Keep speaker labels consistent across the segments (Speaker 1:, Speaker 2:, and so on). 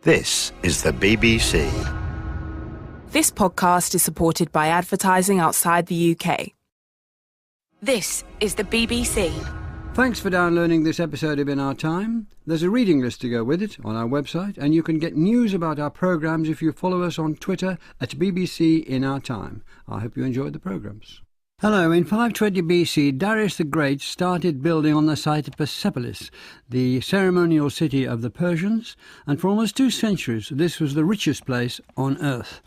Speaker 1: This is the BBC.
Speaker 2: This podcast is supported by advertising outside the UK. This is the BBC.
Speaker 3: Thanks for downloading this episode of In Our Time. There's a reading list to go with it on our website, and you can get news about our programmes if you follow us on Twitter at BBC In Our Time. I hope you enjoyed the programmes. Hello, in 520 BC, Darius the Great started building on the site of Persepolis, the ceremonial city of the Persians, and for almost 2 centuries this was the richest place on earth.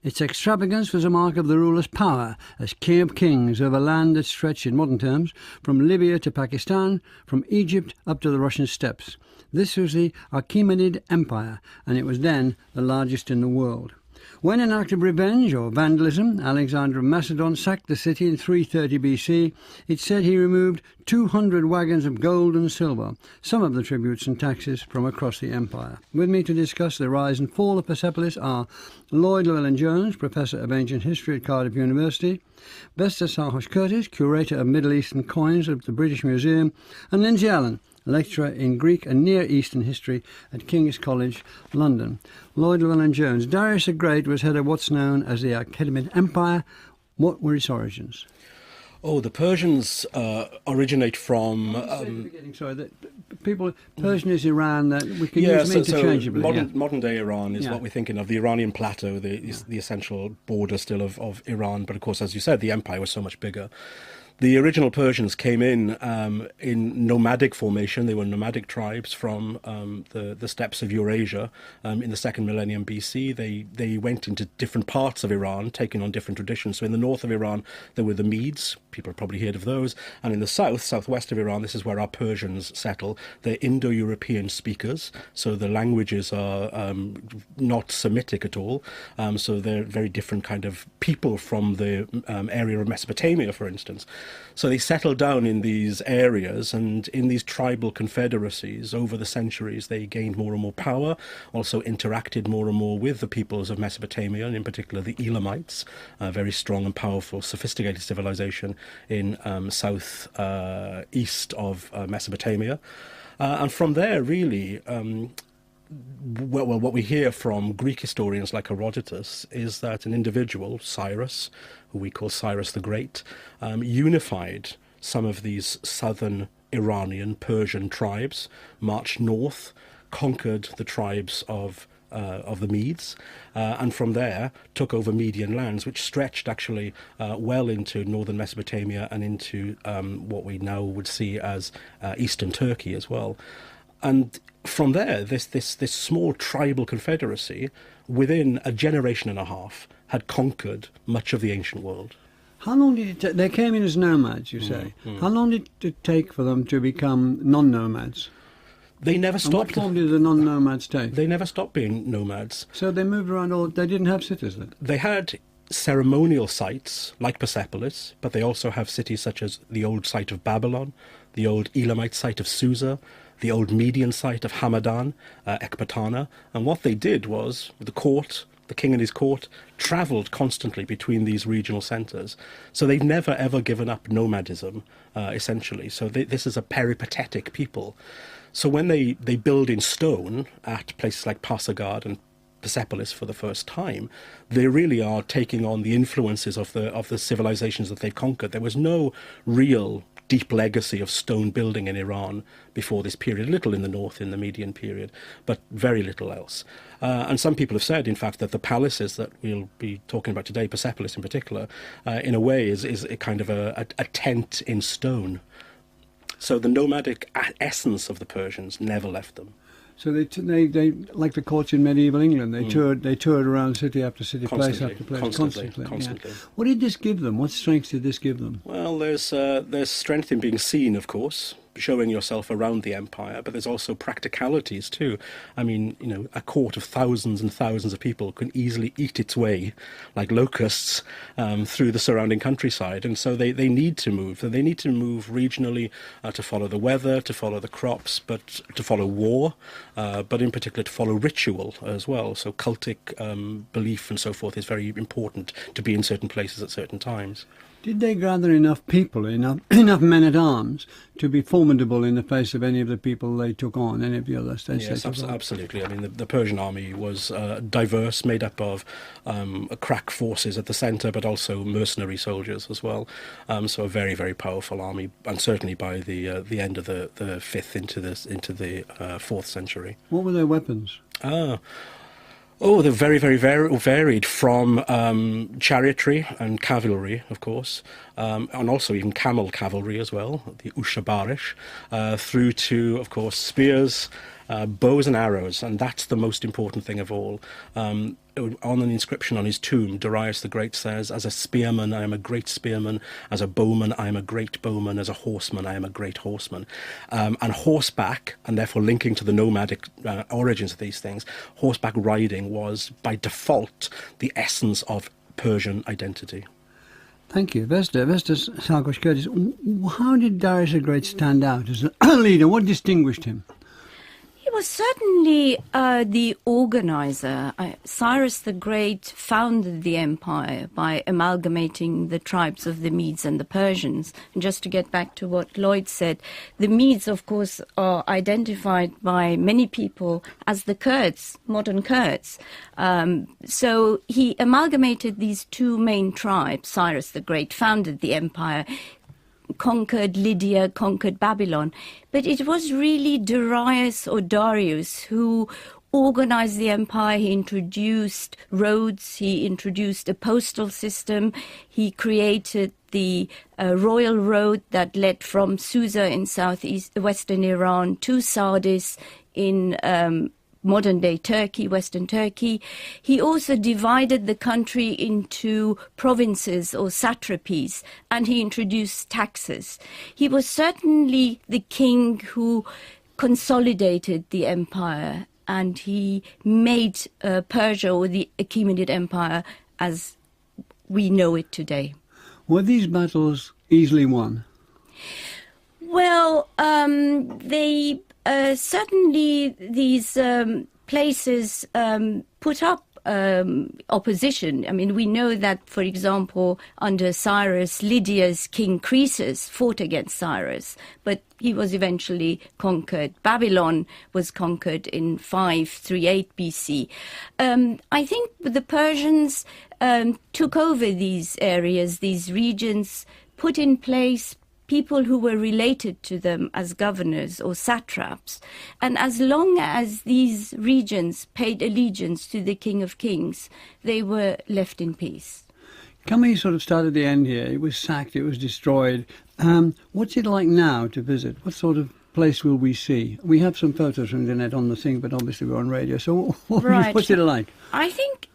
Speaker 3: Its extravagance was a mark of the ruler's power as king of kings over land that stretched, in modern terms, from Libya to Pakistan, from Egypt up to the Russian steppes. This was the Achaemenid Empire, and it was then the largest in the world. When in an act of revenge or vandalism, Alexander of Macedon sacked the city in 330 BC, it's said he removed 200 wagons of gold and silver, some of the tributes and taxes from across the empire. With me to discuss the rise and fall of Persepolis are Lloyd Llewellyn-Jones, Professor of Ancient History at Cardiff University, Besta Sahosh-Curtis, Curator of Middle Eastern Coins at the British Museum, and Lindsay Allen, lecturer in Greek and Near Eastern History at King's College, London. Lloyd Llewellyn-Jones. Darius the Great was head of what's known as the Achaemenid Empire. What were its origins?
Speaker 4: Oh, the Persians originate from...
Speaker 3: Persian is Iran, that we can use them interchangeably.
Speaker 4: So modern-day Iran is what we're thinking of. The Iranian plateau, the essential border still of Iran. But of course, as you said, the empire was so much bigger. The original Persians came in nomadic formation. They were nomadic tribes from the steppes of Eurasia in the 2nd millennium BC. They went into different parts of Iran, taking on different traditions. So in the north of Iran, there were the Medes. People have probably heard of those. And in the southwest of Iran, this is where our Persians settle. They're Indo-European speakers, so the languages are not Semitic at all. So they're very different kind of people from the area of Mesopotamia, for instance. So they settled down in these areas, and in these tribal confederacies over the centuries they gained more and more power, also interacted more and more with the peoples of Mesopotamia, and in particular the Elamites, a very strong and powerful, sophisticated civilization in south-east of Mesopotamia. And from there, really, what we hear from Greek historians like Herodotus is that an individual, Cyrus, who we call Cyrus the Great, unified some of these southern Iranian Persian tribes, marched north, conquered the tribes of the Medes, and from there took over Median lands, which stretched actually well into northern Mesopotamia and into what we now would see as eastern Turkey as well. And from there, this small tribal confederacy, within a generation and a half, had conquered much of the ancient world.
Speaker 3: How long did it take? They came in as nomads, you say. How long did it take for them to become non-nomads?
Speaker 4: They never stopped.
Speaker 3: And what form did the non-nomads take?
Speaker 4: They never stopped being nomads.
Speaker 3: So they moved around they didn't have cities then?
Speaker 4: They had ceremonial sites like Persepolis, but they also have cities such as the old site of Babylon, the old Elamite site of Susa, the old Median site of Hamadan, Ecbatana. And what they did was, the king and his court, travelled constantly between these regional centres. So they've never, ever given up nomadism, essentially. So this is a peripatetic people. So when they build in stone at places like Pasargad and Persepolis for the first time, they really are taking on the influences of the civilizations that they've conquered. There was no real deep legacy of stone building in Iran before this period, little in the north in the Median period, but very little else. And some people have said, in fact, that the palaces that we'll be talking about today, Persepolis in particular, in a way is a kind of a tent in stone. So the nomadic essence of the Persians never left them.
Speaker 3: So they like the courts in medieval England. They toured around city after city, place after place, constantly. Yeah. What did this give them? What strengths did this give them?
Speaker 4: Well, there's strength in being seen, of course, showing yourself around the empire, but there's also practicalities too. I mean, a court of thousands and thousands of people can easily eat its way like locusts through the surrounding countryside, and so they need to move. They need to move regionally to follow the weather, to follow the crops, but to follow war, but in particular to follow ritual as well. So cultic belief and so forth is very important to be in certain places at certain times.
Speaker 3: Did they gather enough people, enough men-at-arms to be formidable in the face of any of the people they took on, any of the other states?
Speaker 4: Yes, absolutely. I mean, the Persian army was diverse, made up of crack forces at the centre, but also mercenary soldiers as well. So a very, very powerful army, and certainly by the end of the 5th into the 4th century.
Speaker 3: What were their weapons?
Speaker 4: They're very, very varied, from chariotry and cavalry, of course, and also even camel cavalry as well, the ushabarish, through to, of course, spears, bows and arrows, and that's the most important thing of all. On an inscription on his tomb, Darius the Great says, "As a spearman, I am a great spearman. As a bowman, I am a great bowman. As a horseman, I am a great horseman." And horseback, and therefore linking to the nomadic origins of these things, horseback riding was, by default, the essence of Persian identity.
Speaker 3: Thank you. Vesta Sargosh-Curtis, how did Darius the Great stand out as a leader? What distinguished him?
Speaker 5: He was certainly the organizer. Cyrus the Great founded the empire by amalgamating the tribes of the Medes and the Persians. And just to get back to what Lloyd said, the Medes, of course, are identified by many people as the Kurds, modern Kurds. So he amalgamated these two main tribes. Cyrus the Great founded the empire, conquered Lydia, conquered Babylon. But it was really Darius who organized the empire. He introduced roads, he introduced a postal system, he created the royal road that led from Susa in western Iran to Sardis in modern-day Turkey, Western Turkey. He also divided the country into provinces or satrapies, and he introduced taxes. He was certainly the king who consolidated the empire, and he made Persia, or the Achaemenid Empire, as we know it today.
Speaker 3: Were these battles easily won?
Speaker 5: Well, they certainly, these places put up opposition. I mean, we know that, for example, under Cyrus, Lydia's king Croesus fought against Cyrus, but he was eventually conquered. Babylon was conquered in 538 BC. I think the Persians took over these areas, these regions, put in place people who were related to them as governors or satraps. And as long as these regions paid allegiance to the King of Kings, they were left in peace.
Speaker 3: Can we sort of start at the end here? It was sacked, it was destroyed. What's it like now to visit? What sort of place will we see? We have some photos from the internet on the thing, but obviously we're on radio. So what's it like?
Speaker 5: I think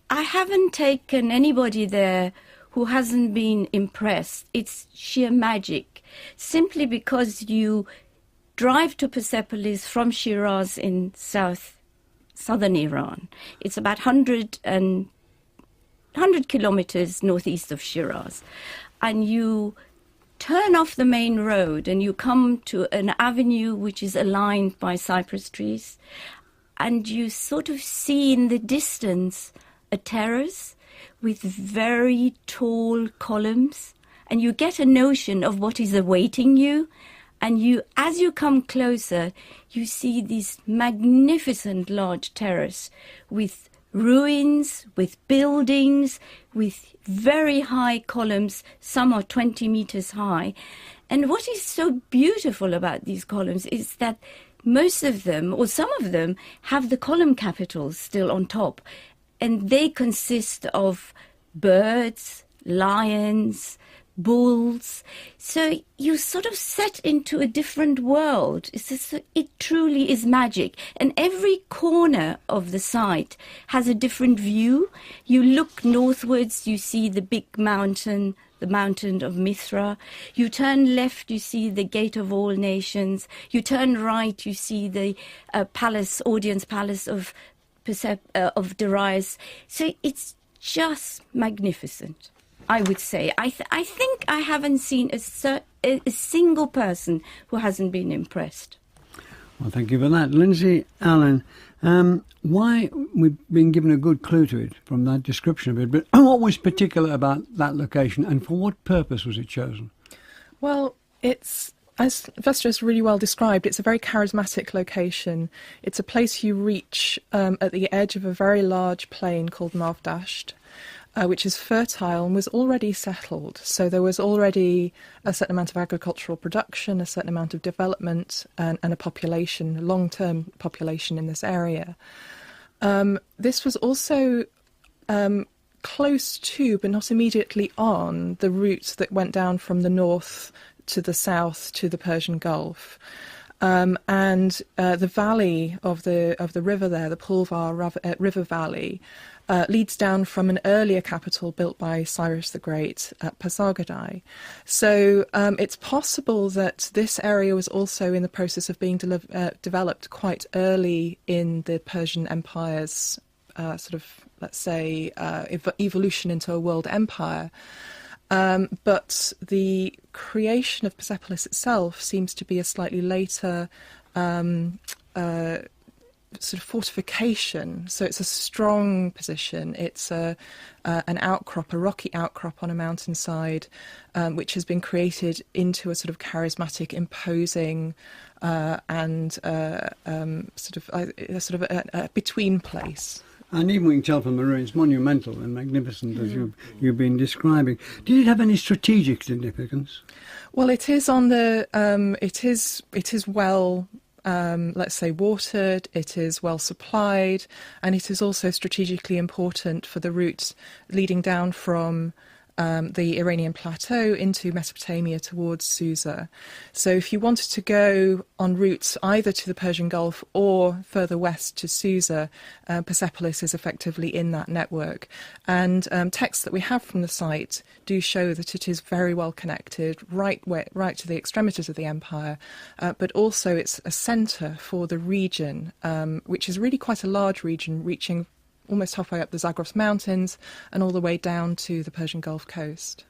Speaker 5: I haven't taken anybody there who hasn't been impressed. It's sheer magic. Simply because you drive to Persepolis from Shiraz in southern Iran. It's about 100 kilometers northeast of Shiraz. And you turn off the main road and you come to an avenue which is aligned by cypress trees. And you sort of see in the distance a terrace with very tall columns, and you get a notion of what is awaiting you. And as you come closer, you see this magnificent large terrace with ruins, with buildings, with very high columns. Some are 20 meters high. And what is so beautiful about these columns is that most of them, or some of them, have the column capitals still on top. And they consist of birds, lions, bulls. So you sort of set into a different world. It truly is magic. And every corner of the site has a different view. You look northwards, you see the big mountain, the mountain of Mithra. You turn left, you see the Gate of All Nations. You turn right, you see the audience palace of Darius. So it's just magnificent, I would say. I think I haven't seen a single person who hasn't been impressed.
Speaker 3: Well, thank you for that. Lindsay Allen, Why, we've been given a good clue to it from that description of it, but what was particular about that location and for what purpose was it chosen?
Speaker 6: Well, it's, as Vesta has really well described, it's a very charismatic location. It's a place you reach at the edge of a very large plain called Mavdasht, which is fertile and was already settled. So there was already a certain amount of agricultural production, a certain amount of development, and a population, a long-term population in this area. This was also close to, but not immediately on, the route that went down from the north to the south to the Persian Gulf. And the valley of the river there, the Pulvar River Valley, leads down from an earlier capital built by Cyrus the Great at Pasargadae. So it's possible that this area was also in the process of being developed quite early in the Persian Empire's sort of, let's say, evolution into a world empire. But the creation of Persepolis itself seems to be a slightly later sort of fortification. So it's a strong position. It's an outcrop, a rocky outcrop on a mountainside, which has been created into a sort of charismatic, imposing, and sort of a between place.
Speaker 3: And even we can tell from the ruins, monumental and magnificent as you've been describing. Did it have any strategic significance?
Speaker 6: Well, it is on the it is well, let's say, watered. It is well supplied, and it is also strategically important for the route leading down from the Iranian plateau into Mesopotamia towards Susa. So if you wanted to go on routes either to the Persian Gulf or further west to Susa, Persepolis is effectively in that network. And texts that we have from the site do show that it is very well connected, right to the extremities of the empire, but also it's a centre for the region, which is really quite a large region, reaching almost halfway up the Zagros Mountains and all the way down to the Persian Gulf coast.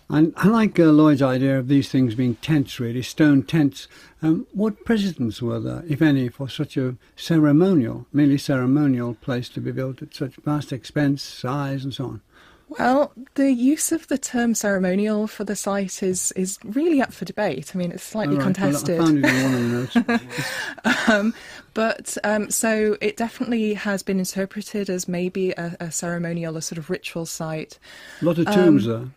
Speaker 3: And I like Lloyd's idea of these things being tents, really, stone tents. What precedents were there, if any, for such a merely ceremonial place to be built at such vast expense, size and so on?
Speaker 6: Well, the use of the term ceremonial for the site is really up for debate. I mean, it's slightly contested.
Speaker 3: Well, I found it in one of the notes.
Speaker 6: But so it definitely has been interpreted as maybe a ceremonial, a sort of ritual site.
Speaker 3: A lot of tombs there.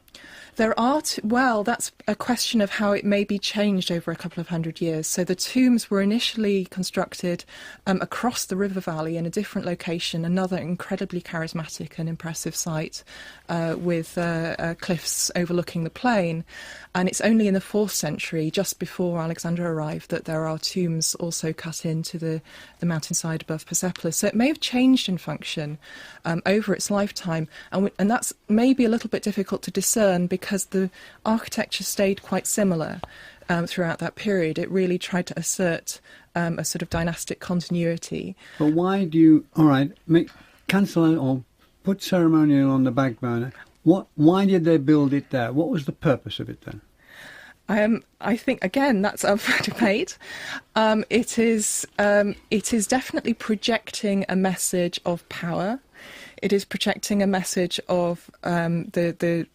Speaker 6: There are, well, that's a question of how it may be changed over a couple of hundred years. So the tombs were initially constructed across the river valley in a different location, another incredibly charismatic and impressive site with cliffs overlooking the plain. And it's only in the 4th century, just before Alexander arrived, that there are tombs also cut into the mountainside above Persepolis. So it may have changed in function over its lifetime. And that's maybe a little bit difficult to discern because the architecture stayed quite similar throughout that period. It really tried to assert a sort of dynastic continuity.
Speaker 3: But why do you, cancel or put ceremonial on the back burner? Why did they build it there? What was the purpose of it then?
Speaker 6: I think, again, that's up for debate. It is definitely projecting a message of power. It is projecting a message of the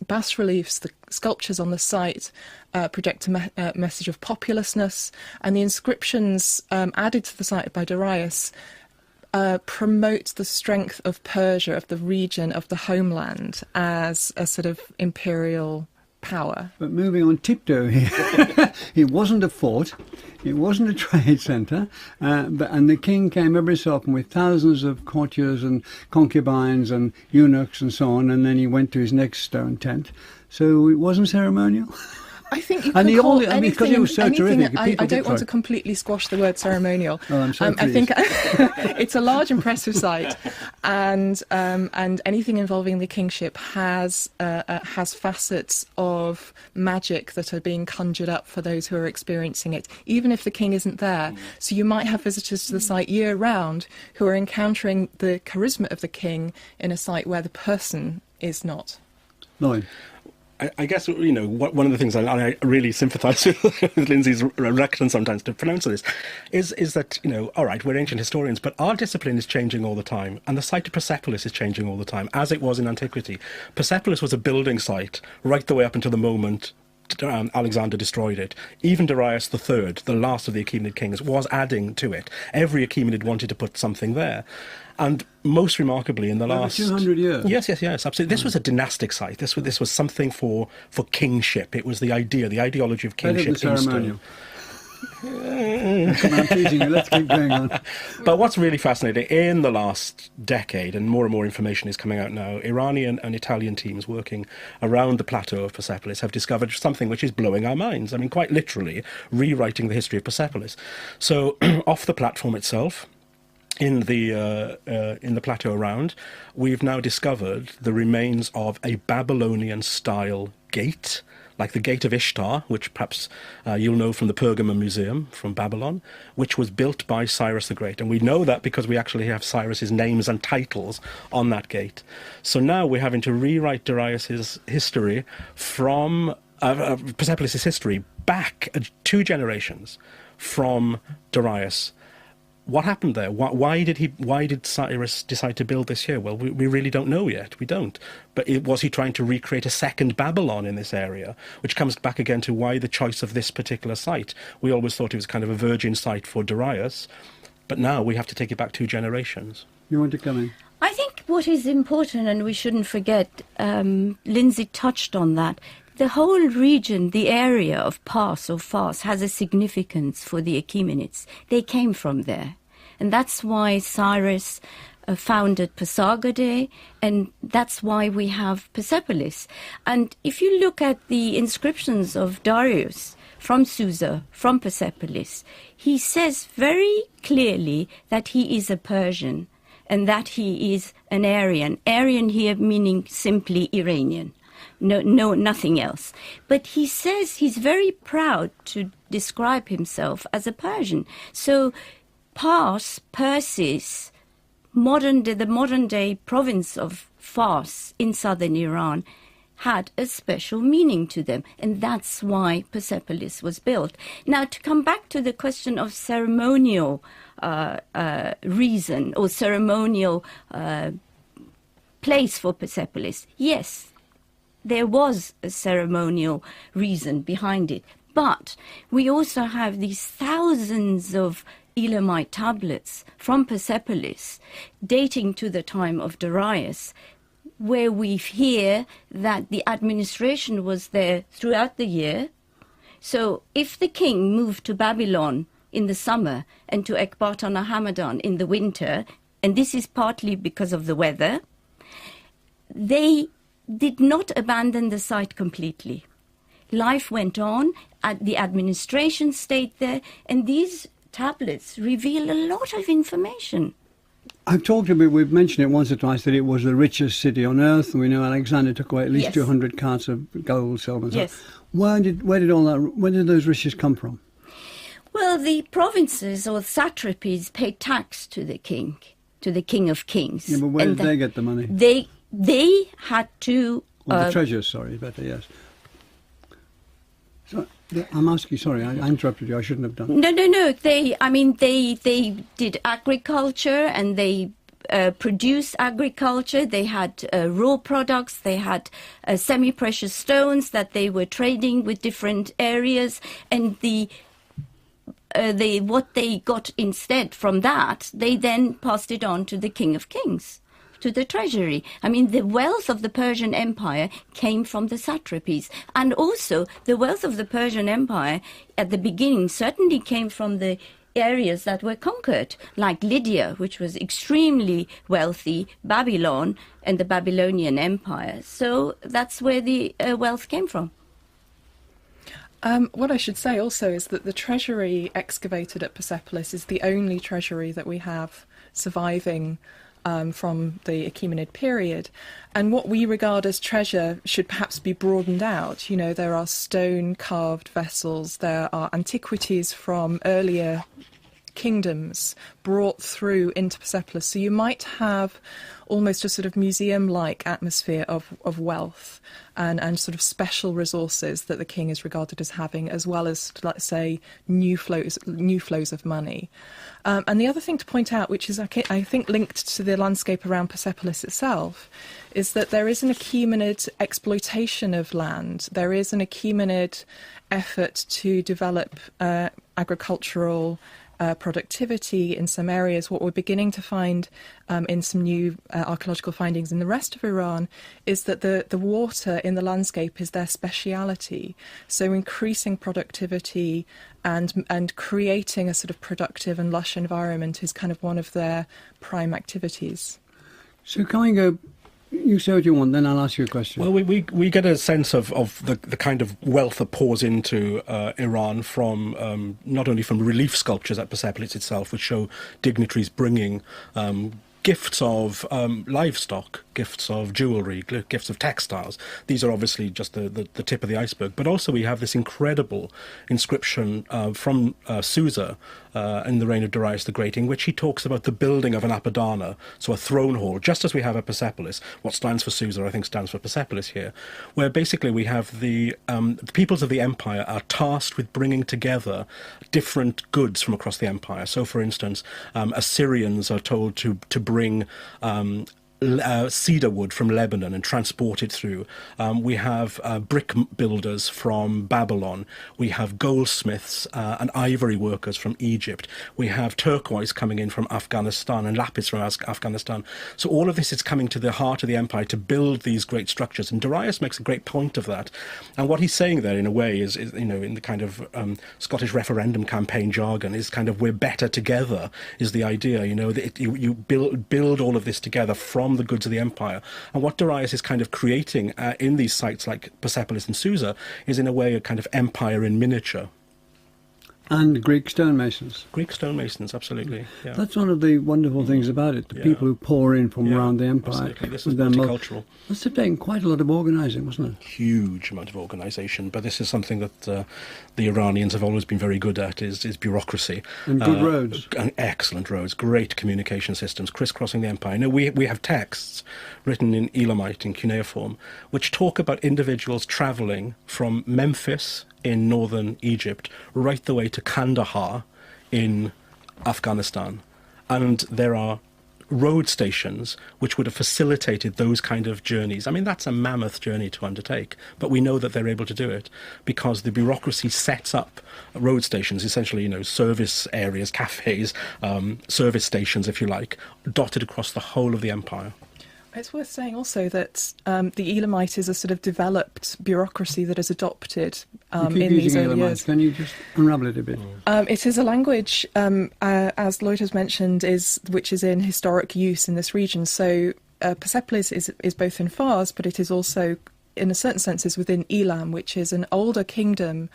Speaker 6: bas-reliefs, the sculptures on the site project a message of populousness, and the inscriptions added to the site by Darius promote the strength of Persia, of the region, of the homeland, as a sort of imperial power.
Speaker 3: But moving on tiptoe here, it wasn't a fort, it wasn't a trade centre, and the king came every so often with thousands of courtiers and concubines and eunuchs and so on, and then he went to his next stone tent. So it wasn't ceremonial?
Speaker 6: I think you can call anything,
Speaker 3: because it was so terrific.
Speaker 6: I don't want to completely squash the word ceremonial.
Speaker 3: Oh, I'm so
Speaker 6: I think it's a large, impressive site, and anything involving the kingship has facets of magic that are being conjured up for those who are experiencing it, even if the king isn't there. So you might have visitors to the site year round who are encountering the charisma of the king in a site where the person is not.
Speaker 3: Lloyd.
Speaker 4: I guess, one of the things I really sympathise with Lindsay's reluctance sometimes to pronounce this is that, all right, we're ancient historians, but our discipline is changing all the time, and the site of Persepolis is changing all the time, as it was in antiquity. Persepolis was a building site right the way up until the moment Alexander destroyed it. Even Darius III, the last of the Achaemenid kings, was adding to it. Every Achaemenid wanted to put something there. And most remarkably, in the last
Speaker 3: 200 years.
Speaker 4: Yes, absolutely. This was a dynastic site. This was something for kingship. It was the ideology of kingship.
Speaker 3: Better than ceremonial. Come on, I'm teasing you. Let's keep going on.
Speaker 4: But what's really fascinating, in the last decade, and more information is coming out now, Iranian and Italian teams working around the plateau of Persepolis have discovered something which is blowing our minds. I mean, quite literally, rewriting the history of Persepolis. So, off the platform itself, in the plateau around, we've now discovered the remains of a Babylonian-style gate, like the Gate of Ishtar, which perhaps you'll know from the Pergamon Museum from Babylon, which was built by Cyrus the Great. And we know that because we actually have Cyrus's names and titles on that gate. So now we're having to rewrite Darius's history from Persepolis' history back 2 generations from Darius. What happened there? Why did Cyrus decide to build this here? Well, we really don't know yet. We don't. But was he trying to recreate a second Babylon in this area? Which comes back again to why the choice of this particular site. We always thought it was kind of a virgin site for Darius, but now we have to take it back 2 generations.
Speaker 3: You want to come in?
Speaker 5: I think what is important, and we shouldn't forget, Lindsay touched on that, the whole region, the area of Pars or Fars, has a significance for the Achaemenids. They came from there. And that's why Cyrus founded Pasargadae, and that's why we have Persepolis. And if you look at the inscriptions of Darius from Susa, from Persepolis, he says very clearly that he is a Persian and that he is an Aryan. Aryan here meaning simply Iranian. No, nothing else. But he says he's very proud to describe himself as a Persian. So Pars, Persis, the modern-day province of Fars in southern Iran, had a special meaning to them, and that's why Persepolis was built. Now, to come back to the question of ceremonial reason or ceremonial place for Persepolis, yes, there was a ceremonial reason behind it. But we also have these thousands of Elamite tablets from Persepolis dating to the time of Darius, where we hear that the administration was there throughout the year. So if the king moved to Babylon in the summer and to Ekbatana Hamadan in the winter, and this is partly because of the weather, they did not abandon the site completely. Life went on, the administration stayed there, and these tablets reveal a lot of information.
Speaker 3: I've talked about, we've mentioned it once or twice, that it was the richest city on earth, and we know Alexander took away at least 200 carts of gold, silver, and
Speaker 5: yes.
Speaker 3: So where did those riches come from?
Speaker 5: Well, the provinces or satrapies paid tax to the king of kings.
Speaker 3: Yeah, but where did they get the money?
Speaker 5: They had to...
Speaker 3: the treasures, sorry, better, yes. So, I'm asking, sorry, I interrupted you, I shouldn't have done.
Speaker 5: No, they did agriculture, and they produced agriculture. They had raw products, they had semi-precious stones that they were trading with different areas, and what they got instead from that, they then passed it on to the King of Kings, to the treasury. I mean, the wealth of the Persian Empire came from the satrapies. And also, the wealth of the Persian Empire at the beginning certainly came from the areas that were conquered, like Lydia, which was extremely wealthy, Babylon, and the Babylonian Empire. So that's where the wealth came from.
Speaker 6: What I should say also is that the treasury excavated at Persepolis is the only treasury that we have surviving from the Achaemenid period. And what we regard as treasure should perhaps be broadened out. You know, there are stone-carved vessels, there are antiquities from earlier kingdoms brought through into Persepolis. So you might have almost a sort of museum-like atmosphere of wealth and sort of special resources that the king is regarded as having, as well as, let's say, new flows of money. And the other thing to point out, which is I think linked to the landscape around Persepolis itself, is that there is an Achaemenid exploitation of land. There is an Achaemenid effort to develop agricultural productivity in some areas. What we're beginning to find in some new archaeological findings in the rest of Iran is that the water in the landscape is their speciality. So increasing productivity and creating a sort of productive and lush environment is kind of one of their prime activities.
Speaker 3: So can we go... You say what you want, then I'll ask you a question.
Speaker 4: Well, we get a sense of the kind of wealth that pours into Iran from not only from relief sculptures at Persepolis itself, which show dignitaries bringing gifts of livestock, gifts of jewellery, gifts of textiles. These are obviously just the tip of the iceberg. But also we have this incredible inscription from Susa in the reign of Darius the Great, in which he talks about the building of an apadana, so a throne hall, just as we have at Persepolis. What stands for Susa, I think, stands for Persepolis here, where basically we have the peoples of the empire are tasked with bringing together different goods from across the empire. So, for instance, Assyrians are told to bring cedar wood from Lebanon and transport it through. We have brick builders from Babylon. We have goldsmiths and ivory workers from Egypt. We have turquoise coming in from Afghanistan and lapis from Afghanistan. So all of this is coming to the heart of the empire to build these great structures. And Darius makes a great point of that. And what he's saying there, in a way, is you know, in the kind of Scottish referendum campaign jargon, is kind of we're better together, is the idea. You know, that you build all of this together from the goods of the empire. And what Darius is kind of creating in these sites like Persepolis and Susa is, in a way, a kind of empire in miniature.
Speaker 3: And Greek stonemasons.
Speaker 4: Greek stonemasons, absolutely. Yeah.
Speaker 3: That's one of the wonderful things about it. The people who pour in from around the empire.
Speaker 4: Absolutely. This is multicultural.
Speaker 3: Must have taken quite a lot of organising, wasn't it?
Speaker 4: Huge amount of organisation. But this is something that the Iranians have always been very good at, is bureaucracy.
Speaker 3: And good roads.
Speaker 4: And excellent roads, great communication systems, crisscrossing the empire. Now, we have texts written in Elamite, in cuneiform, which talk about individuals travelling from Memphis in northern Egypt right the way to Kandahar in Afghanistan. And there are road stations which would have facilitated those kind of journeys. I mean, that's a mammoth journey to undertake, but we know that they're able to do it because the bureaucracy sets up road stations, essentially, you know, service areas, cafes, service stations, if you like, dotted across the whole of the empire.
Speaker 6: It's worth saying also that the Elamite is a sort of developed bureaucracy that is adopted in these early years.
Speaker 3: Can you just unravel it a bit?
Speaker 6: It is a language, as Lloyd has mentioned, which is in historic use in this region. So Persepolis is both in Fars, but it is also, in a certain sense, is within Elam, which is an older kingdom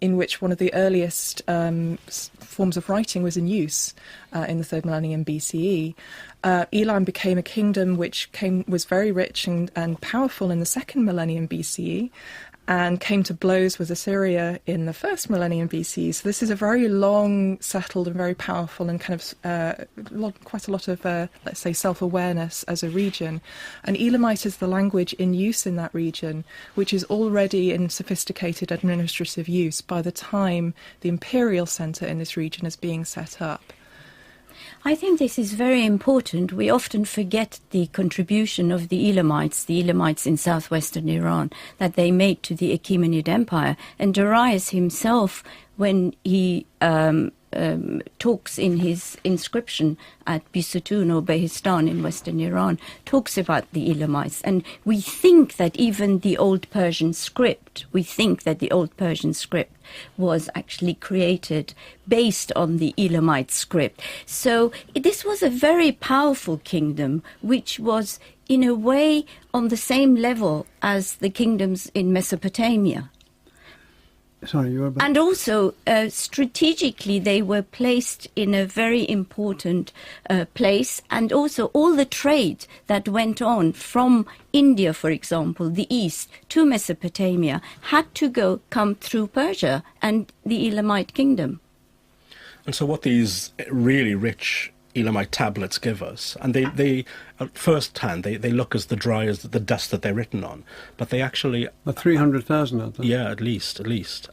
Speaker 6: in which one of the earliest forms of writing was in use in the 3rd millennium BCE. Elam became a kingdom which was very rich and powerful in the 2nd millennium BCE and came to blows with Assyria in the 1st millennium BCE. So this is a very long, settled and very powerful and kind of quite a lot of, let's say, self-awareness as a region. And Elamite is the language in use in that region, which is already in sophisticated administrative use by the time the imperial centre in this region is being set up.
Speaker 5: I think this is very important. We often forget the contribution of the Elamites in southwestern Iran, that they made to the Achaemenid Empire. And Darius himself, when he talks in his inscription at Bisutun or Behistan in western Iran, talks about the Elamites. And we think that even the old Persian script, was actually created based on the Elamite script. So this was a very powerful kingdom, which was in a way on the same level as the kingdoms in Mesopotamia.
Speaker 3: Sorry, you were about...
Speaker 5: And also, strategically, they were placed in a very important place. And also, all the trade that went on from India, for example, the east, to Mesopotamia, had to come through Persia and the Elamite kingdom.
Speaker 4: And so what these really rich Elamite tablets give us, and they at first hand, they look as dry as the dust that they're written on, but they actually...
Speaker 3: 300,000 of them.
Speaker 4: Yeah, at least.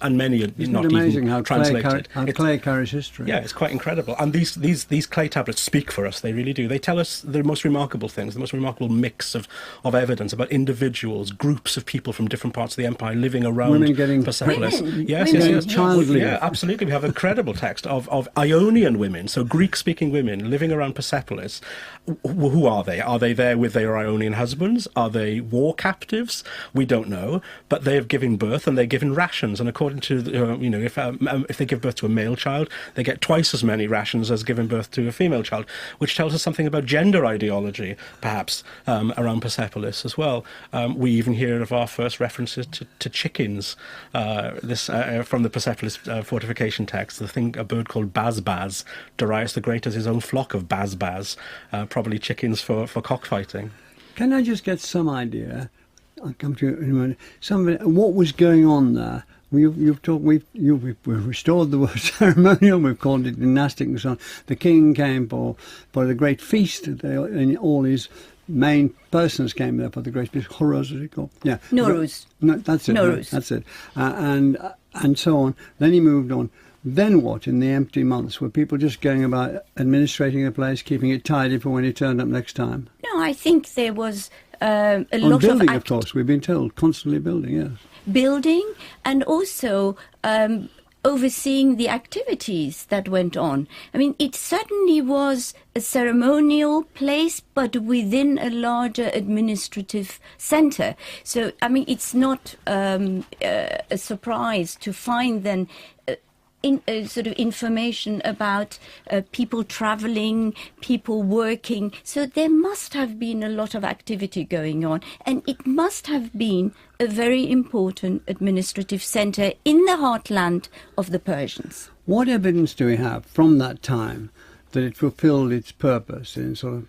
Speaker 4: And many are
Speaker 3: Isn't
Speaker 4: not
Speaker 3: it amazing
Speaker 4: even
Speaker 3: how
Speaker 4: translated.
Speaker 3: clay carries history?
Speaker 4: Yeah, it's quite incredible. And these clay tablets speak for us, they really do. They tell us the most remarkable things, the most remarkable mix of evidence about individuals, groups of people from different parts of the empire living around
Speaker 3: Women getting
Speaker 4: Persepolis.
Speaker 5: Women.
Speaker 4: Yes,
Speaker 5: Women.
Speaker 4: yes, yes.
Speaker 3: Child leave.
Speaker 4: Yeah, absolutely. We have a credible text of Ionian women, so Greek-speaking women living around Persepolis. Who are they? Are they there with their Ionian husbands? Are they war captives? We don't know. But they have given birth and they're given rations. And according to, if they give birth to a male child, they get twice as many rations as giving birth to a female child, which tells us something about gender ideology, perhaps, around Persepolis as well. We even hear of our first references to chickens, from the Persepolis fortification text. A bird called Baz, Darius the Great has his own flock of Baz, probably chickens for cockfighting.
Speaker 3: Can I just get some idea? I'll come to you in a minute. What was going on there? We've restored the word ceremonial. We've called it dynastic and so on. The king came for the great feast, and all his main persons came there for the great feast. Horus, is it called? Yeah.
Speaker 5: Nowruz.
Speaker 3: No, that's it.
Speaker 5: Nowruz.
Speaker 3: That's it. And so on. Then he moved on. Then what, in the empty months? Were people just going about administrating the place, keeping it tidy for when he turned up next time?
Speaker 5: No, I think there was a
Speaker 3: On
Speaker 5: lot
Speaker 3: building,
Speaker 5: of...
Speaker 3: of course, we've been told. Constantly building, yes.
Speaker 5: Building and also overseeing the activities that went on. I mean, it certainly was a ceremonial place, but within a larger administrative centre. So, I mean, it's not a surprise to find then sort of information about people travelling, people working. So there must have been a lot of activity going on, and it must have been a very important administrative centre in the heartland of the Persians.
Speaker 3: What evidence do we have from that time that it fulfilled its purpose in sort of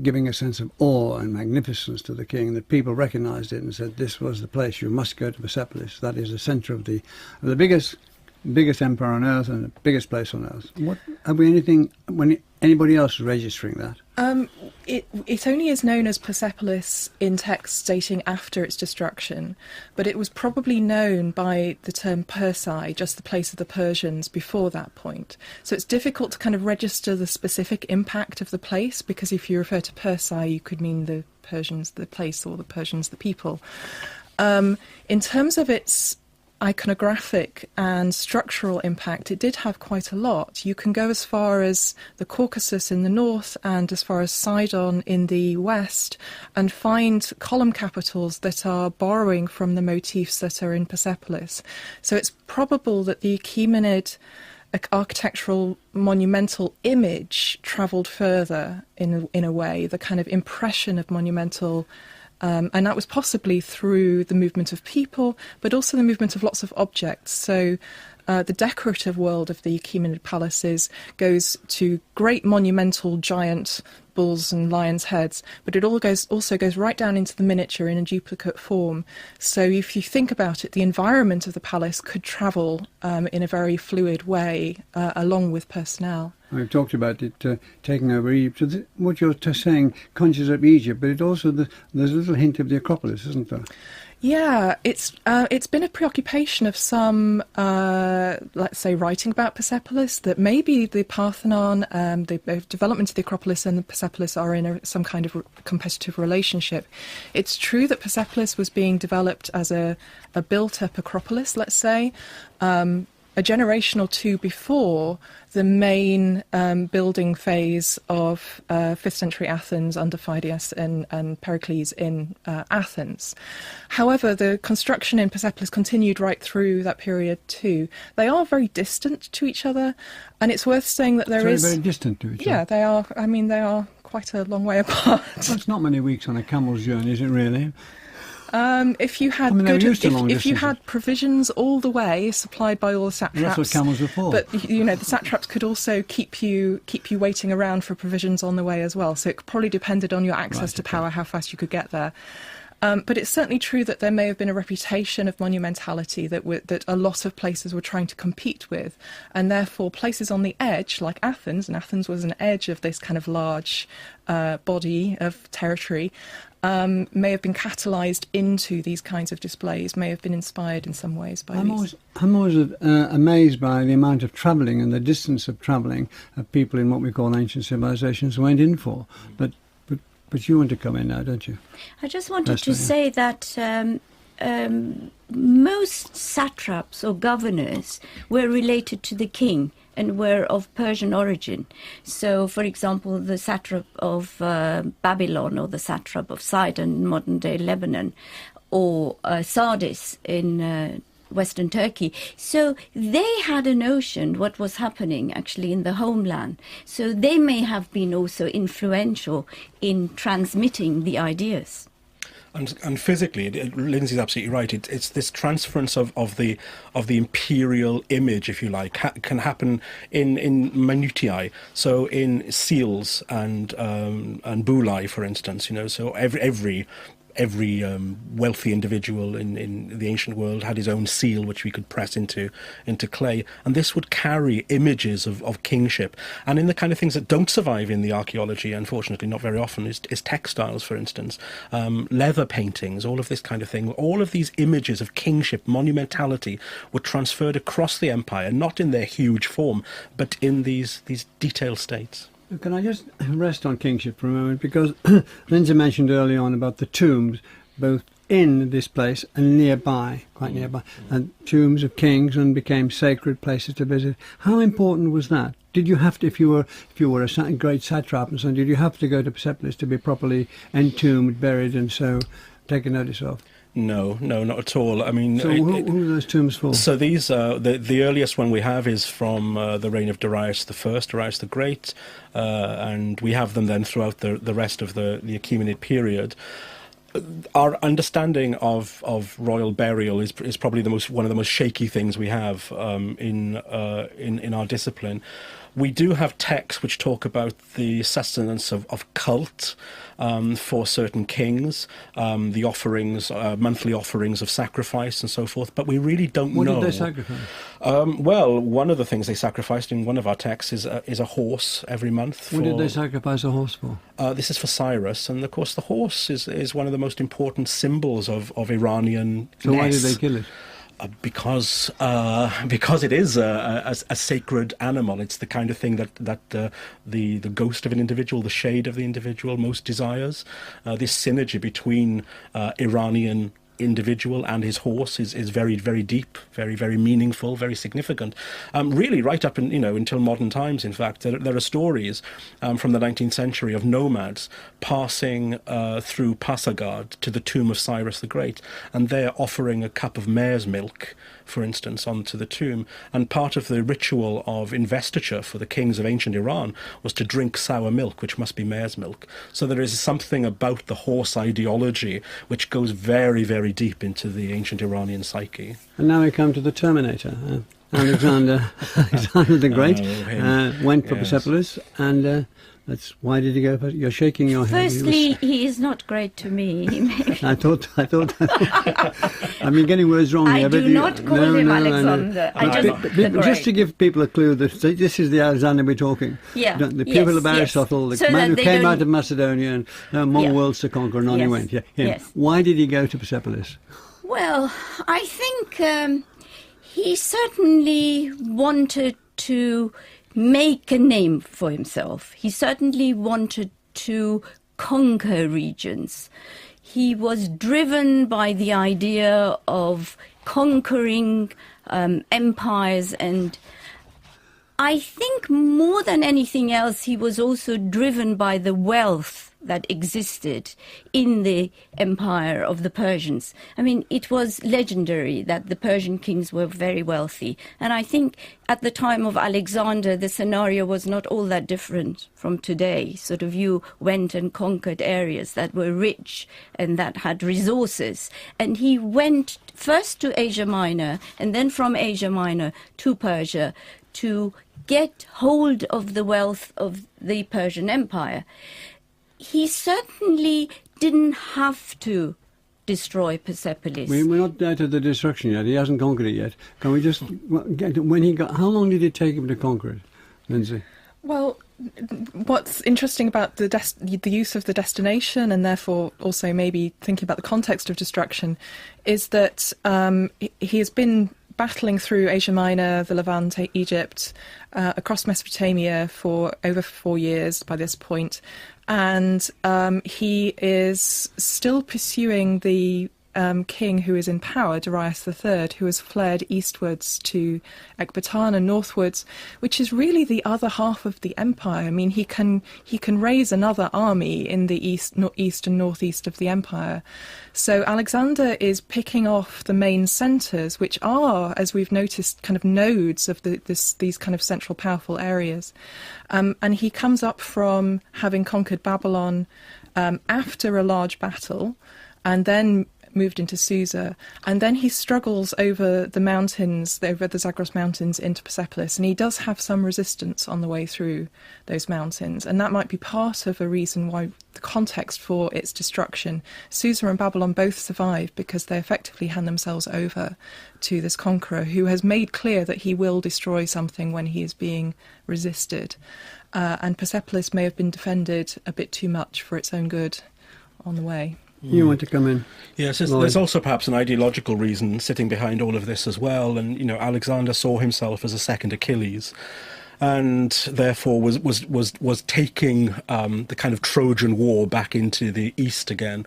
Speaker 3: giving a sense of awe and magnificence to the king, that people recognised it and said, this was the place, you must go to Persepolis. That is the centre of the biggest empire on earth and the biggest place on earth. What have we anything when anybody else is registering that?
Speaker 6: It only is known as Persepolis in texts dating after its destruction, but it was probably known by the term Persae, just the place of the Persians, before that point. So it's difficult to kind of register the specific impact of the place, because if you refer to Persae, you could mean the Persians the place or the Persians the people. In terms of its iconographic and structural impact, it did have quite a lot. You can go as far as the Caucasus in the north and as far as Sidon in the west and find column capitals that are borrowing from the motifs that are in Persepolis. So it's probable that the Achaemenid architectural monumental image travelled further in a way, the kind of impression of monumental and that was possibly through the movement of people, but also the movement of lots of objects. So the decorative world of the Achaemenid palaces goes to great monumental giant bulls and lions' heads, but it also goes right down into the miniature in a duplicate form. So if you think about it, the environment of the palace could travel in a very fluid way along with personnel.
Speaker 3: We've talked about it taking over Egypt. So what you're saying conjures up Egypt, but it also there's a little hint of the Acropolis, isn't there?
Speaker 6: Yeah, it's been a preoccupation of some, let's say, writing about Persepolis, that maybe the Parthenon, the development of the Acropolis and the Persepolis are in some kind of competitive relationship. It's true that Persepolis was being developed as a built-up Acropolis, let's say, a generation or two before the main building phase of 5th century Athens under Phidias and Pericles in Athens. However, the construction in Persepolis continued right through that period too. They are very distant to each other, and it's worth saying that there is...
Speaker 3: Very distant to each other?
Speaker 6: Yeah, they are. I mean, they are quite a long way apart.
Speaker 3: That's not many weeks on a camel's journey, is it really?
Speaker 6: If you had if you had provisions all the way supplied by all the satraps,
Speaker 3: that's what camels are for.
Speaker 6: But the satraps could also keep you waiting around for provisions on the way as well. So it probably depended on your access to power, how fast you could get there. But it's certainly true that there may have been a reputation of monumentality that a lot of places were trying to compete with, and therefore places on the edge, like Athens, and Athens was an edge of this kind of large body of territory, may have been catalysed into these kinds of displays, may have been inspired in some ways by these.
Speaker 3: I'm always amazed by the amount of travelling and the distance of travelling that people in what we call ancient civilizations went in for. But you want to come in now, don't you?
Speaker 5: I just wanted to say that most satraps or governors were related to the king and were of Persian origin. So, for example, the satrap of Babylon, or the satrap of Sidon in modern-day Lebanon, or Sardis in Western Turkey. So they had a notion what was happening actually in the homeland. So they may have been also influential in transmitting the ideas.
Speaker 4: And physically, Lindsay's absolutely right. It's this transference of the imperial image, if you like, can happen in minutiae. So in seals and bullae, for instance, so every wealthy individual in the ancient world had his own seal, which we could press into clay, and this would carry images of kingship. And in the kind of things that don't survive in the archaeology, unfortunately, not very often, is textiles, for instance, leather paintings, all of this kind of thing. All of these images of kingship, monumentality, were transferred across the empire, not in their huge form, but in these detailed states.
Speaker 3: Can I just rest on kingship for a moment? Because Lindsay mentioned early on about the tombs, both in this place and nearby, quite nearby, and tombs of kings, and became sacred places to visit. How important was that? Did you have to, if you were a great satrap and so on, did you have to go to Persepolis to be properly entombed, buried, and so taken notice of?
Speaker 4: No, not at all. I mean,
Speaker 3: so who are those tombs for?
Speaker 4: So these, the earliest one we have is from the reign of Darius the Great, and we have them then throughout the rest of the Achaemenid period. Our understanding of royal burial is probably one of the most shaky things we have in our discipline. We do have texts which talk about the sustenance of cult for certain kings, the offerings, monthly offerings of sacrifice and so forth, but we really don't know.
Speaker 3: What did they sacrifice?
Speaker 4: Well, one of the things they sacrificed in one of our texts is a horse every month.
Speaker 3: What did they sacrifice a horse for?
Speaker 4: This is for Cyrus, and of course the horse is one of the most important symbols of Iranian.
Speaker 3: So why did they kill it?
Speaker 4: Because it is a sacred animal. It's the kind of thing that the ghost of an individual, the shade of the individual, most desires. This synergy between Iranian individual and his horse is very, very deep, very, very meaningful, very significant. Really, right up until modern times. In fact, there are stories from the 19th century of nomads passing through Pasargad to the tomb of Cyrus the Great, and they're offering a cup of mare's milk, for instance, onto the tomb. And part of the ritual of investiture for the kings of ancient Iran was to drink sour milk, which must be mare's milk. So there is something about the horse ideology which goes very, very deep into the ancient Iranian psyche.
Speaker 3: And now we come to the Terminator. Alexander the Great went for Persepolis, and why did he go? You're shaking your head.
Speaker 5: Firstly, he is not great to me.
Speaker 3: I thought. I've been getting words wrong here.
Speaker 5: I do not call him Alexander.
Speaker 3: Just to give people a clue, this is the Alexander we're talking.
Speaker 5: Yeah.
Speaker 3: The pupil of Aristotle, the man who came out of Macedonia and more worlds to conquer, and on he went. Yeah, him.
Speaker 5: Yes.
Speaker 3: Why did he go to Persepolis?
Speaker 5: Well, I think he certainly wanted to make a name for himself. He certainly wanted to conquer regions. He was driven by the idea of conquering empires, and I think more than anything else, he was also driven by the wealth that existed in the empire of the Persians. I mean, it was legendary that the Persian kings were very wealthy. And I think at the time of Alexander, the scenario was not all that different from today. Sort of you went and conquered areas that were rich and that had resources. And he went first to Asia Minor and then from Asia Minor to Persia to get hold of the wealth of the Persian Empire. He certainly didn't have to destroy Persepolis.
Speaker 3: We're not there to the destruction yet. He hasn't conquered it yet. Can we just get when he got? How long did it take him to conquer it, Lindsay?
Speaker 6: Well, what's interesting about the use of the destination, and therefore also maybe thinking about the context of destruction, is that he has been battling through Asia Minor, the Levant, Egypt, across Mesopotamia for over 4 years by this point. And he is still pursuing the king who is in power, Darius III, who has fled eastwards to Ecbatana, northwards, which is really the other half of the empire. I mean, he can raise another army in the east and northeast of the empire. So Alexander is picking off the main centres, which are, as we've noticed, kind of nodes of these kind of central powerful areas. And he comes up from having conquered Babylon after a large battle, and then moved into Susa, and then he struggles over the mountains, over the Zagros Mountains into Persepolis, and he does have some resistance on the way through those mountains, and that might be part of a reason why the context for its destruction. Susa and Babylon both survive because they effectively hand themselves over to this conqueror who has made clear that he will destroy something when he is being resisted, and Persepolis may have been defended a bit too much for its own good on the way.
Speaker 3: You want to come in?
Speaker 4: Yes, there's also perhaps an ideological reason sitting behind all of this as well. And, Alexander saw himself as a second Achilles, and therefore was taking the kind of Trojan War back into the East again.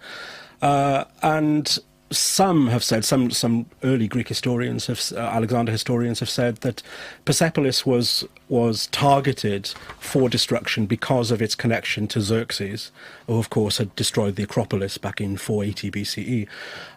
Speaker 4: And some have said, some early Greek historians, Alexander historians have said that Persepolis was targeted for destruction because of its connection to Xerxes, who of course had destroyed the Acropolis back in 480 BCE.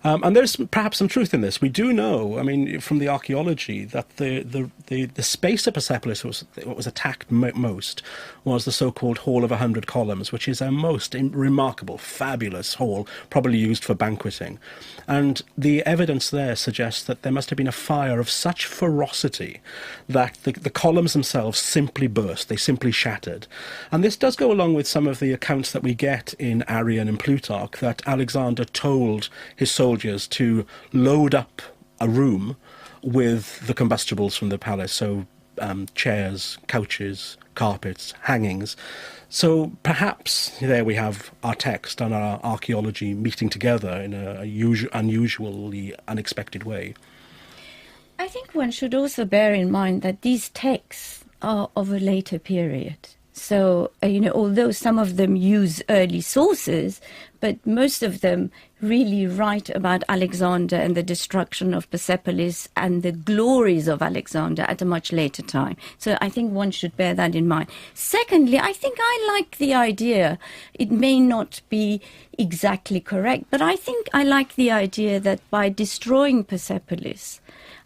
Speaker 4: And there's perhaps some truth in this. We do know, from the archaeology, that the space of Persepolis was attacked most was the so-called Hall of 100 Columns, which is a most remarkable, fabulous hall, probably used for banqueting. And the evidence there suggests that there must have been a fire of such ferocity that the columns themselves simply burst, they simply shattered. And this does go along with some of the accounts that we get in Arrian and Plutarch, that Alexander told his soldiers to load up a room with the combustibles from the palace, so chairs, couches, carpets, hangings. So perhaps there we have our text and our archaeology meeting together in a unusually unexpected way.
Speaker 5: I think one should also bear in mind that these texts are of a later period. So, although some of them use early sources, but most of them really write about Alexander and the destruction of Persepolis and the glories of Alexander at a much later time. So I think one should bear that in mind. Secondly, I think I like the idea. It may not be exactly correct, but I think I like the idea that by destroying Persepolis,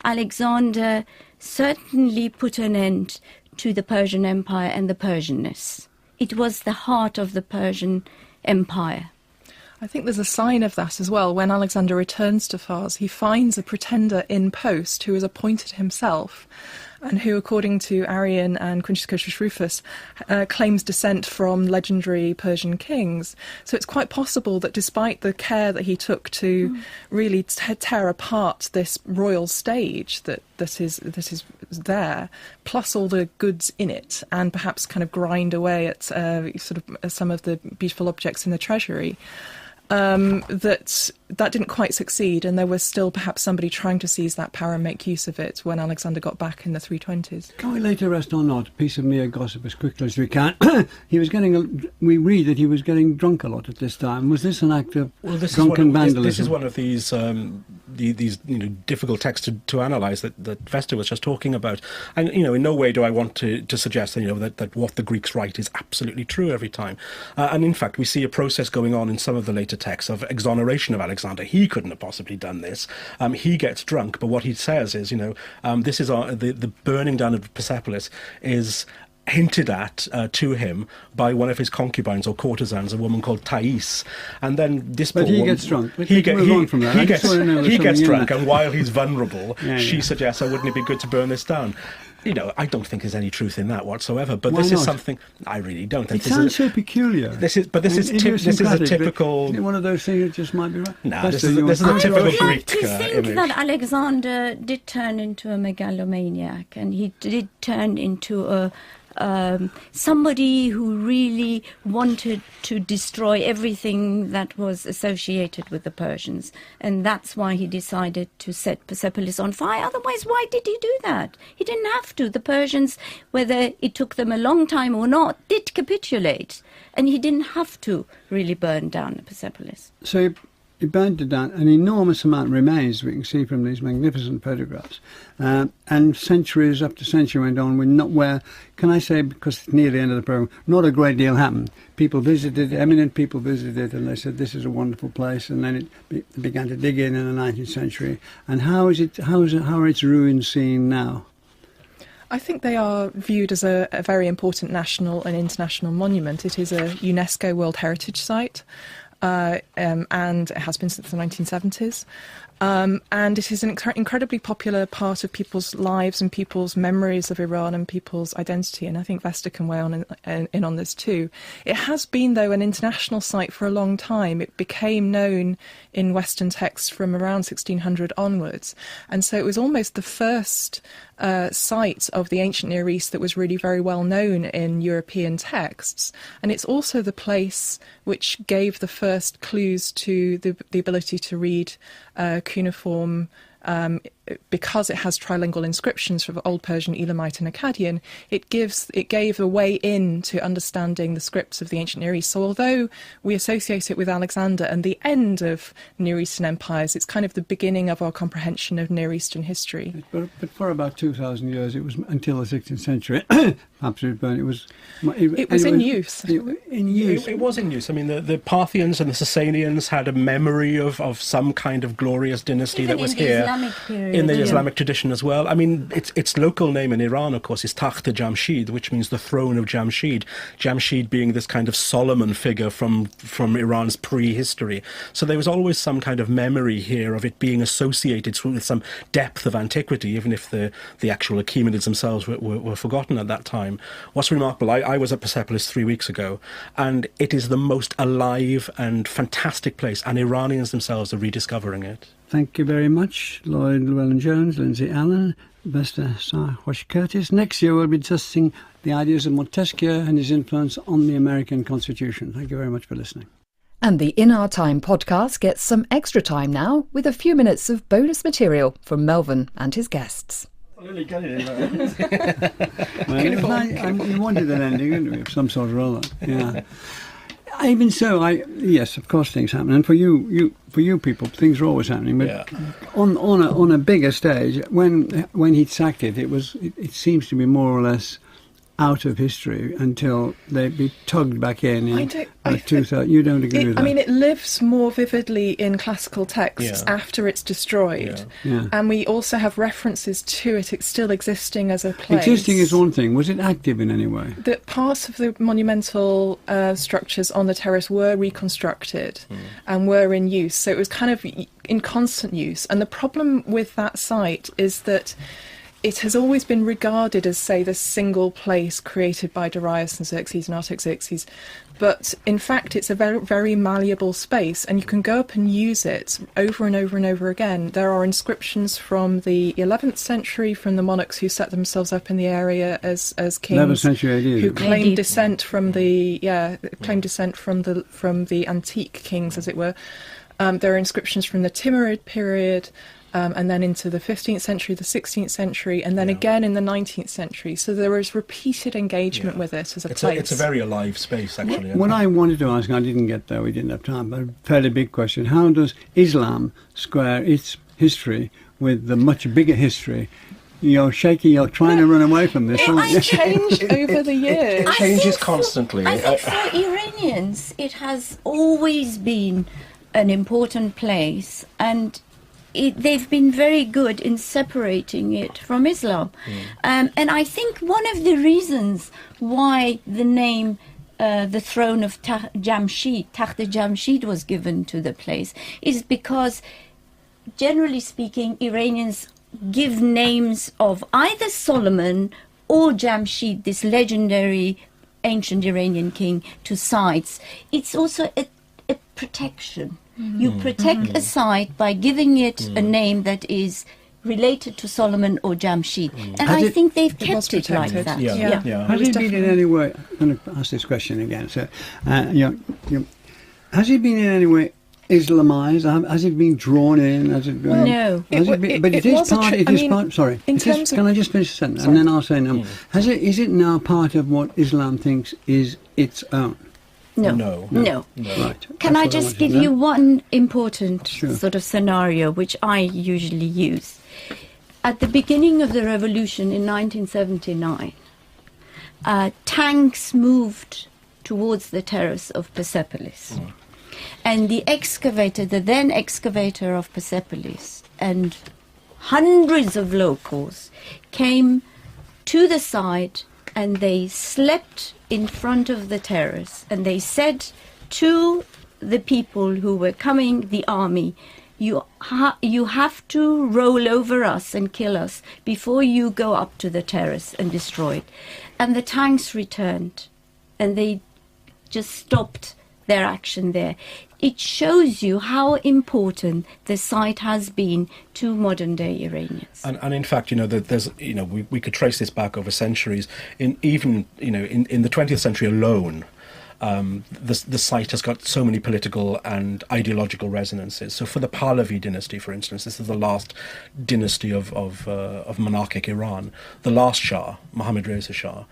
Speaker 5: Alexander certainly put an end to the Persian Empire and the Persianness. It was the heart of the Persian Empire.
Speaker 6: I think there's a sign of that as well. When Alexander returns to Fars, he finds a pretender in post who has appointed himself, and who, according to Arrian and Quintus Curtius Rufus, claims descent from legendary Persian kings. So it's quite possible that despite the care that he took to really tear apart this royal stage that is there, plus all the goods in it, and perhaps kind of grind away at some of the beautiful objects in the treasury, that didn't quite succeed, and there was still perhaps somebody trying to seize that power and make use of it when Alexander got back in the 320s.
Speaker 3: Can we lay to rest or not? A piece of mere gossip as quickly as we can. We read that he was getting drunk a lot at this time. Was this an act of drunken vandalism?
Speaker 4: This is one of these difficult texts to analyse that Vesta was just talking about. And in no way do I want to suggest that what the Greeks write is absolutely true every time. And in fact, we see a process going on in some of the later texts of exoneration of Alexander. He couldn't have possibly done this. He gets drunk, but what he says is, this is the burning down of Persepolis is hinted at to him by one of his concubines or courtesans, a woman called Thais, and then this. But
Speaker 3: he gets drunk.
Speaker 4: He gets drunk, and while he's vulnerable, she suggests, "Oh, wouldn't it be good to burn this down?" You know, I don't think there's any truth in that whatsoever. But
Speaker 3: Why
Speaker 4: this is
Speaker 3: not?
Speaker 4: something I really don't.
Speaker 3: It sounds so peculiar.
Speaker 4: This is a
Speaker 3: idiosyncratic,
Speaker 4: typical.
Speaker 3: Isn't it one of those things that just might be right?
Speaker 4: No, this is a typical
Speaker 5: I would like
Speaker 4: Greek
Speaker 5: to think
Speaker 4: image.
Speaker 5: that Alexander did turn into a megalomaniac, and he did turn into a somebody who really wanted to destroy everything that was associated with the Persians, and that's why he decided to set Persepolis on fire. Otherwise, why did he do that? He didn't have to. The Persians, whether it took them a long time or not, did capitulate, and he didn't have to really burn down Persepolis.
Speaker 3: So he burned it down. An enormous amount remains, we can see from these magnificent photographs. And centuries after century went on with not where, can I say, because it's near the end of the programme, not a great deal happened. People visited, eminent people visited, and they said this is a wonderful place, and then it began to dig in the 19th century. And how are its ruins seen now?
Speaker 6: I think they are viewed as a very important national and international monument. It is a UNESCO World Heritage Site. And it has been since the 1970s. And it is an incredibly popular part of people's lives and people's memories of Iran and people's identity. And I think Vesta can weigh in on this too. It has been, though, an international site for a long time. It became known in Western texts from around 1600 onwards. And so it was almost the first site of the ancient Near East that was really very well known in European texts. And it's also the place which gave the first clues to the ability to read cuneiform, because it has trilingual inscriptions from Old Persian, Elamite and Akkadian. It gave a way in to understanding the scripts of the ancient Near East. So although we associate it with Alexander and the end of Near Eastern empires, it's kind of the beginning of our comprehension of Near Eastern history.
Speaker 3: But for about 2,000 years, it was until the 16th century. Absolutely burned. It was
Speaker 6: in use.
Speaker 4: It was in use. I mean, the Parthians and the Sasanians had a memory of some kind of glorious dynasty
Speaker 5: Even
Speaker 4: that was
Speaker 5: in the
Speaker 4: here.
Speaker 5: Islamic period.
Speaker 4: In the Islamic tradition as well. I mean, its local name in Iran, of course, is Takht-e-Jamshid, which means the throne of Jamshid. Jamshid being this kind of Solomon figure from Iran's prehistory. So there was always some kind of memory here of it being associated with some depth of antiquity, even if the actual Achaemenids themselves were forgotten at that time. What's remarkable, I was at Persepolis 3 weeks ago, and it is the most alive and fantastic place, and Iranians themselves are rediscovering it.
Speaker 3: Thank you very much, Lloyd Llewellyn-Jones, Lindsay Allen, Vesta Saar-Curtis. Next year we'll be discussing the ideas of Montesquieu and his influence on the American Constitution. Thank you very much for listening.
Speaker 7: And the In Our Time podcast gets some extra time now with a few minutes of bonus material from Melvin and his guests.
Speaker 3: Really get it in there. You wanted an ending, didn't we, of some sort or other? Yeah. Even so, yes, of course things happen, and for you people, things are always happening. But on a bigger stage, when he sacked it, it seems to be more or less out of history until they be tugged back in 2000. You don't agree with that?
Speaker 6: I mean, it lives more vividly in classical texts after it's destroyed.
Speaker 3: Yeah.
Speaker 6: And we also have references to it still existing as a place.
Speaker 3: Existing is one thing. Was it active in any way?
Speaker 6: That parts of the monumental structures on the terrace were reconstructed and were in use. So it was kind of in constant use. And the problem with that site is that it has always been regarded as, say, the single place created by Darius and Xerxes and Artaxerxes. But in fact, it's a very, very malleable space, and you can go up and use it over and over and over again. There are inscriptions from the 11th century from the monarchs who set themselves up in the area as kings,
Speaker 3: 11th century AD,
Speaker 6: who claimed descent from the antique kings, as it were. There are inscriptions from the Timurid period. And then into the 15th century, the 16th century, and then again in the 19th century. So there is repeated engagement with it as a place.
Speaker 4: It's a very alive space, actually.
Speaker 3: What I wanted to ask, I didn't get there, we didn't have time, but a fairly big question. How does Islam square its history with the much bigger history? You're shaking, you're trying to run away from this.
Speaker 6: It's changed over the years.
Speaker 4: It changes constantly.
Speaker 5: I think for Iranians, it has always been an important place, and they've been very good in separating it from Islam. And I think one of the reasons why the name the throne of Jamshid, Takht-e-Jamshid, was given to the place is because, generally speaking, Iranians give names of either Solomon or Jamshid, this legendary ancient Iranian king, to sites, it's also a protection. You protect a site by giving it a name that is related to Solomon or Jamshid. And I think they've kept it like that.
Speaker 3: Has it been in any way, I'm going to ask this question again, so, has it been in any way Islamized? Has it been drawn in? Has it been,
Speaker 5: no.
Speaker 3: But it is part. Sorry. Can I just finish the sentence and then I'll say no. Is it now part of what Islam thinks is its own?
Speaker 5: No.
Speaker 3: Right.
Speaker 5: Can I just give you one important sort of scenario which I usually use? At the beginning of the revolution in 1979, tanks moved towards the terrace of Persepolis. And the then excavator of Persepolis, and hundreds of locals came to the site, and they slept in front of the terrace, and they said to the people who were coming, the army, you have to roll over us and kill us before you go up to the terrace and destroy it. And the tanks returned, and they just stopped their action there. It shows you how important the site has been to modern-day Iranians.
Speaker 4: And in fact, there's, we could trace this back over centuries. In the 20th century alone, the site has got so many political and ideological resonances. So for the Pahlavi dynasty, for instance, this is the last dynasty of monarchic Iran. The last Shah, Mohammad Reza Shah,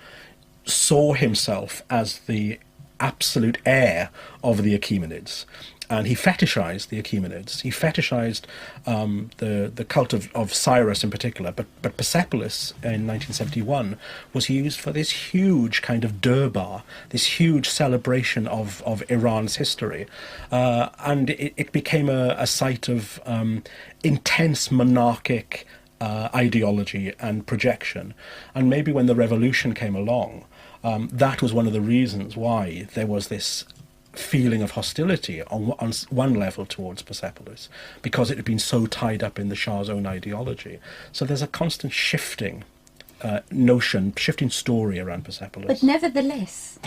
Speaker 4: saw himself as the absolute heir of the Achaemenids, and he fetishized the Achaemenids. He fetishized the cult of Cyrus in particular, but Persepolis in 1971 was used for this huge kind of durbar, this huge celebration of Iran's history, and it became a site of intense monarchic ideology and projection. And maybe when the revolution came along, that was one of the reasons why there was this feeling of hostility on one level towards Persepolis, because it had been so tied up in the Shah's own ideology. So there's a constant shifting shifting story around Persepolis.
Speaker 5: But nevertheless,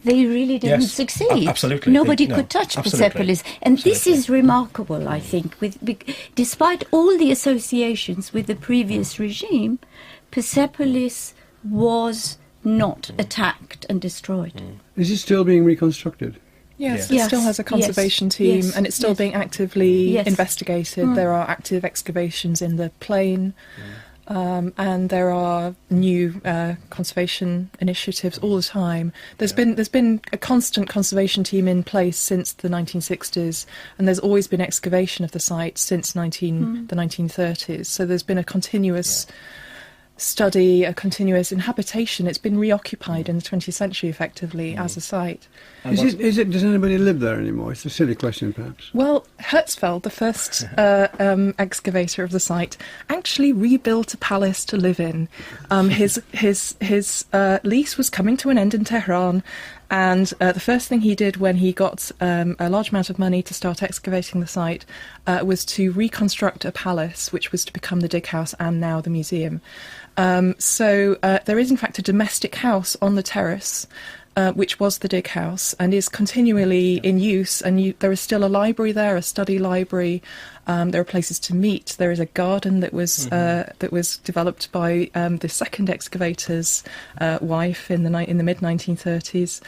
Speaker 5: they really didn't succeed.
Speaker 4: Absolutely.
Speaker 5: Nobody could touch Persepolis. And this is remarkable, I think. Despite all the associations with the previous regime, Persepolis was not attacked and destroyed.
Speaker 3: Is it still being reconstructed?
Speaker 6: Yes, it still has a conservation team, and it's still being actively investigated. There are active excavations in the plain, and there are new conservation initiatives all the time. There's been a constant conservation team in place since the 1960s, and there's always been excavation of the site since the 1930s. So there's been a continuous study, a continuous inhabitation. It's been reoccupied in the 20th century effectively as a site.
Speaker 3: Does anybody live there anymore? It's a silly question, perhaps.
Speaker 6: Well, Herzfeld, the first excavator of the site, actually rebuilt a palace to live in. His lease was coming to an end in Tehran, and the first thing he did when he got a large amount of money to start excavating the site was to reconstruct a palace, which was to become the dig house and now the museum. So there is, in fact, a domestic house on the terrace, which was the dig house and is continually in use. And there is still a library there, a study library. There are places to meet. There is a garden that was developed by the second excavator's wife in the mid 1930s.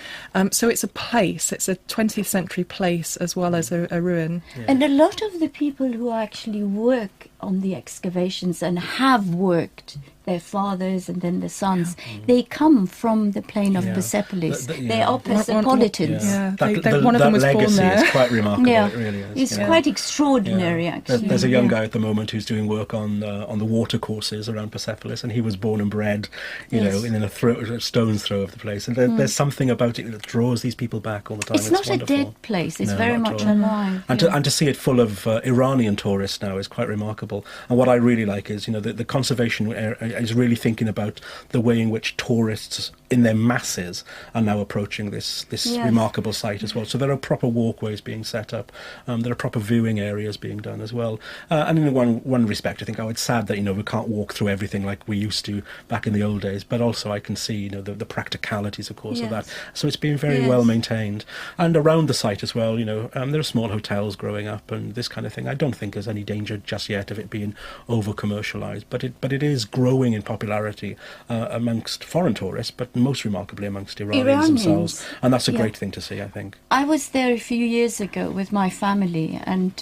Speaker 6: So it's a place. It's a 20th century place as well as a ruin.
Speaker 5: Yeah. And a lot of the people who actually work on the excavations and have worked, their fathers and then the sons, they come from the plain of Persepolis. They are Persepolitans.
Speaker 6: One of them was born there.
Speaker 4: Is quite remarkable. It really is.
Speaker 5: It's quite extraordinary, actually.
Speaker 4: There's a young guy at the moment who's doing work on the water courses around Persepolis, and he was born and bred, in a stone's throw of the place. And there's something about it that draws these people back all the time.
Speaker 5: It's not
Speaker 4: wonderful.
Speaker 5: A dead place. It's very much alive.
Speaker 4: And to see it full of Iranian tourists now is quite remarkable. And what I really like is, the conservation is really thinking about the way in which tourists in their masses are now approaching this remarkable site as well. So there are proper walkways being set up. There are proper viewing areas being done as well. And in one respect, I think, it's sad that, we can't walk through everything like we used to back in the old days. But also I can see, the practicalities, of course, of that. So it's been very well maintained. And around the site as well, there are small hotels growing up and this kind of thing. I don't think there's any danger just yet of it being over-commercialised. But it is growing in popularity amongst foreign tourists, but most remarkably amongst Iranians themselves. And that's a great thing to see, I think.
Speaker 5: I was there a few years ago with my family, and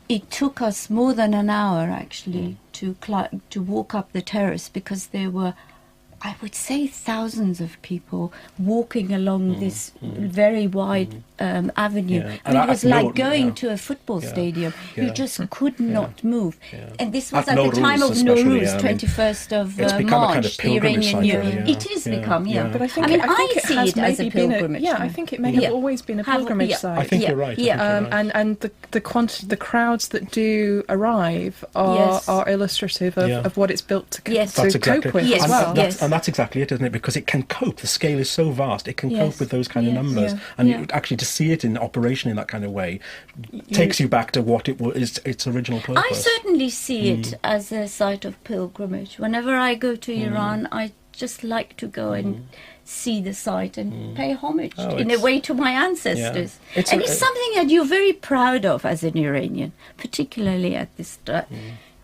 Speaker 5: it took us more than an hour, actually, to walk up the terrace, because there were, I would say, thousands of people walking along this very wide avenue.
Speaker 4: Yeah.
Speaker 5: And it was like going to a football stadium.
Speaker 4: Yeah.
Speaker 5: You just could not move.
Speaker 4: Yeah.
Speaker 5: And this was
Speaker 4: At
Speaker 5: at the time of
Speaker 4: especially,
Speaker 5: Nowruz, 21st of
Speaker 4: it's become
Speaker 5: March,
Speaker 4: a kind of
Speaker 5: the
Speaker 4: pilgrimage
Speaker 5: Iranian
Speaker 4: site,
Speaker 5: New
Speaker 4: really,
Speaker 5: Year. It is become,
Speaker 6: But I think
Speaker 5: I
Speaker 6: it
Speaker 5: see
Speaker 6: has
Speaker 5: it as a
Speaker 6: maybe been
Speaker 5: pilgrimage.
Speaker 6: I think it may have always been a pilgrimage site.
Speaker 4: I think you're right.
Speaker 6: And the crowds that do arrive are illustrative of what it's built to cope with as well.
Speaker 4: And that's exactly it, isn't it? Because it can cope. The scale is so vast, it can cope with those kind of numbers. And actually to see it in operation in that kind of way takes you back to what its original purpose.
Speaker 5: I certainly see it as a site of pilgrimage. Whenever I go to Iran, I just like to go and see the site and pay homage in a way to my ancestors.
Speaker 4: Yeah.
Speaker 5: It's something that you're very proud of as an Iranian, particularly at this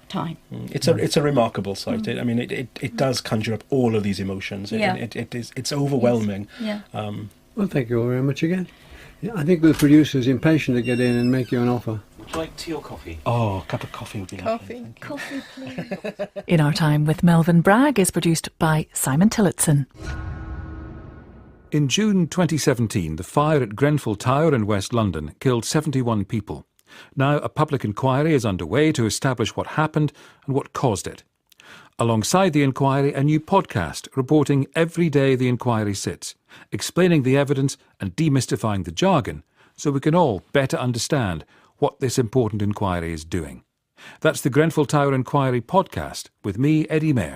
Speaker 5: time.
Speaker 4: It's a remarkable site. I mean, it does conjure up all of these emotions. It's overwhelming.
Speaker 5: Yes.
Speaker 3: Well, thank you all very much again. I think the producer's impatient to get in and make you an offer.
Speaker 8: Would you like tea or coffee?
Speaker 4: Oh, a cup of coffee would be lovely.
Speaker 5: Coffee, please.
Speaker 9: In Our Time with Melvyn Bragg is produced by Simon Tillotson.
Speaker 10: In June 2017, the fire at Grenfell Tower in West London killed 71 people. Now a public inquiry is underway to establish what happened and what caused it. Alongside the inquiry, a new podcast reporting every day the inquiry sits, explaining the evidence and demystifying the jargon so we can all better understand what this important inquiry is doing. That's the Grenfell Tower Inquiry podcast with me, Eddie Mair.